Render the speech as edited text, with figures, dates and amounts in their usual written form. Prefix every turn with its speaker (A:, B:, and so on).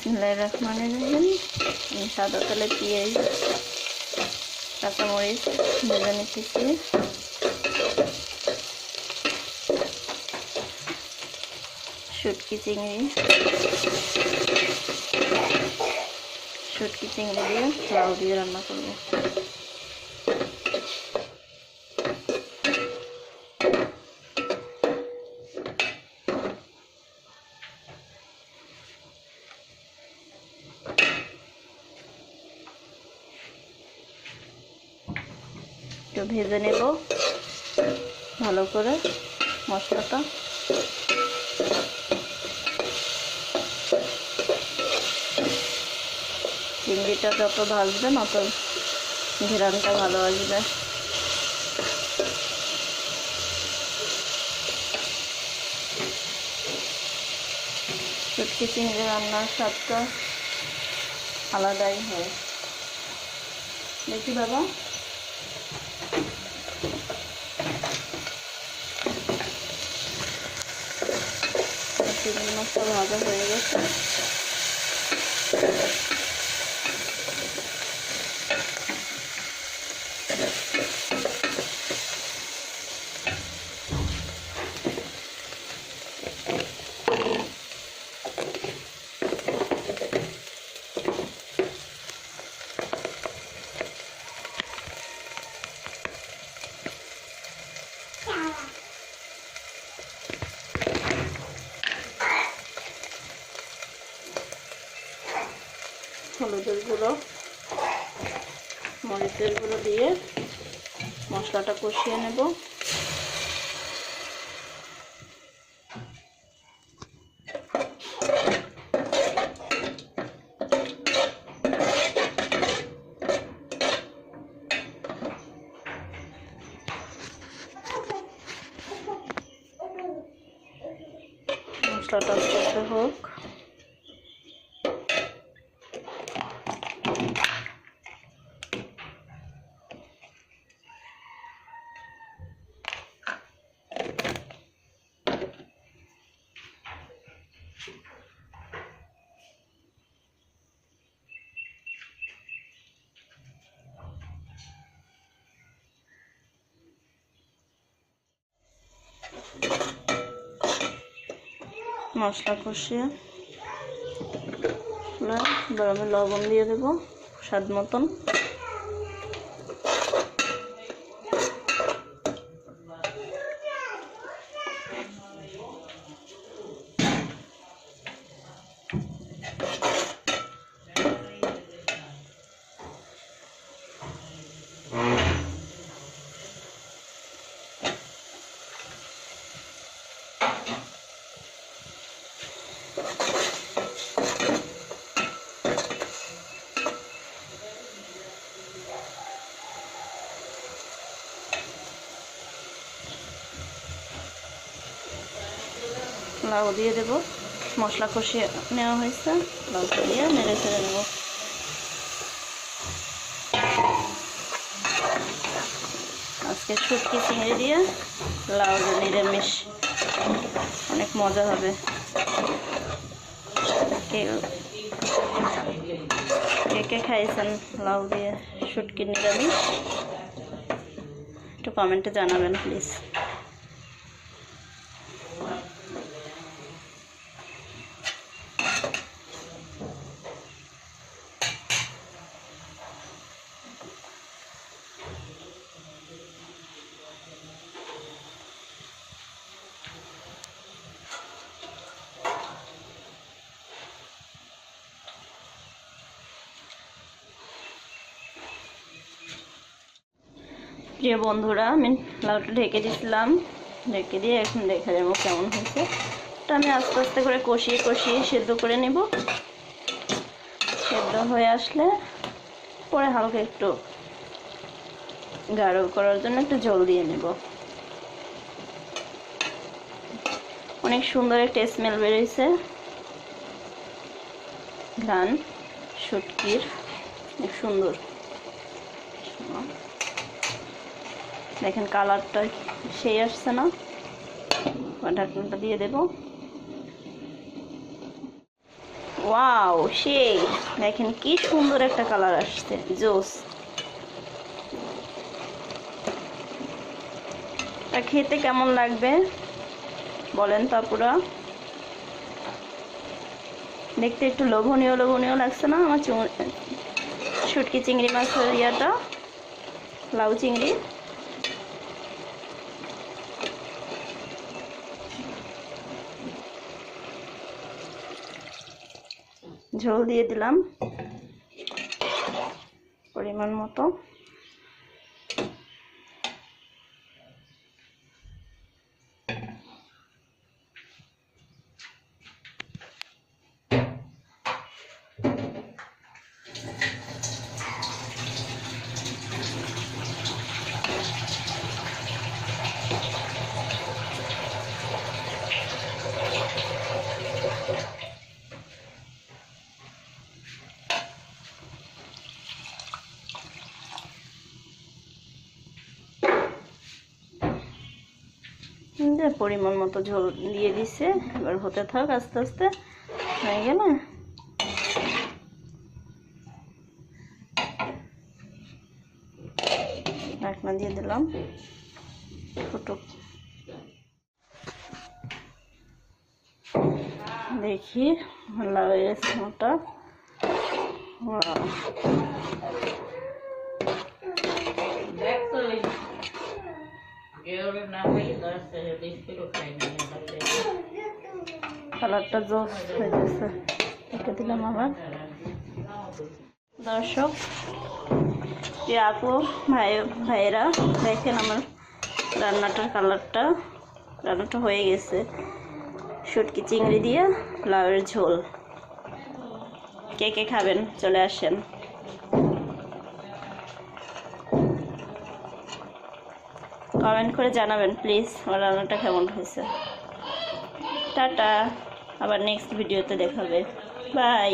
A: বিসমিল্লাহির রহমানির রহিম। আমি সাদা তেলে পেঁয়াজ কাঁচামরিচ ভেজে নিতেছি। শুটকি চিংড়ি দিয়ে লাউ দিয়ে রান্না করব। একটু ভেজে নেব ভালো করে মশলাটা। চিংড়িটা যত ভাজবেন অত ঘেরানটা ভালো আসবে। শুটকি চিংড়ি রান্নার স্বাদটা আলাদাই হয়। দেখি বাবা, চিংড়ি মাছটা ভাজা হয়ে গেছে। হলুদের গুঁড়ো মরিচের গুঁড়ো দিয়ে মশলাটা কষিয়ে নেব। মশলাটা কষতে হোক। মশলা কষিয়ে এবার আমি লবণ দিয়ে দেবো স্বাদ মতন। লাউ দিয়ে দেব। মশলা কষিয়ে নেওয়া হয়েছে, লাউটা দিয়ে নেড়ে ছেড়ে নেব। আজকে শুটকি চিংড়ি দিয়ে লাউ নিরামিষ, অনেক মজা হবে। কে কে খাইছেন লাউ দিয়ে শুটকি নিরামিষ একটু কমেন্টে জানাবেন প্লিজ। প্রিয় বন্ধুরা, আমি লাউটা ঢেকে দিয়েছিলাম, ঢেকে দিয়ে এখন দেখা যাবো কেমন হয়েছে। এটা আমি আস্তে আস্তে করে কষিয়ে সেদ্ধ করে নেব। সেদ্ধ হয়ে আসলে পরে হালকা একটু গাঢ় করার জন্য একটু জল দিয়ে নেব। অনেক সুন্দর একটা স্মেল বেরিয়েছে, ঘ্রাণ শুটকির অনেক সুন্দর। দেখেন কালারটা সেই আসছে না। ঢাকনাটা দিয়ে দেব। ওয়াও, সেই দেখেন কি সুন্দর একটা কালার আসছে, জোস। তা খেতে কেমন লাগবে বলেন তো আপুরা? দেখতে একটু লোভনীয় লোভনীয় লাগছে না আমার শুটকি চিংড়ি মাছের ইয়াটা, লাউ চিংড়ি। ঝোল দিয়ে দিলাম পরিমাণ মতো। পরিমাণ মতো ঝোল দিয়ে দিছে, এবার হতে থাক, আস্তে আস্তে হয়ে গেলে ঢাকনা দিয়ে দিলাম, ফুটুক। দেখি ভালো হয়ে গেছে ওটা। কালারটা জোস হয়ে গেছে, এটা দিলাম আবার। দর্শক, আপু ভাইয়েরা দেখেন আমার রান্নাটার কালারটা, রান্নাটা হয়ে গেছে। শুটকি চিংড়ি দিয়ে লাউয়ের ঝোল। কে কে খাবেন চলে আসেন। কমেন্ট করে জানাবেন প্লিজ আমার রান্নাটা কেমন হয়েছে। টাটা, আবার নেক্সট ভিডিওতে দেখাবে। বাই।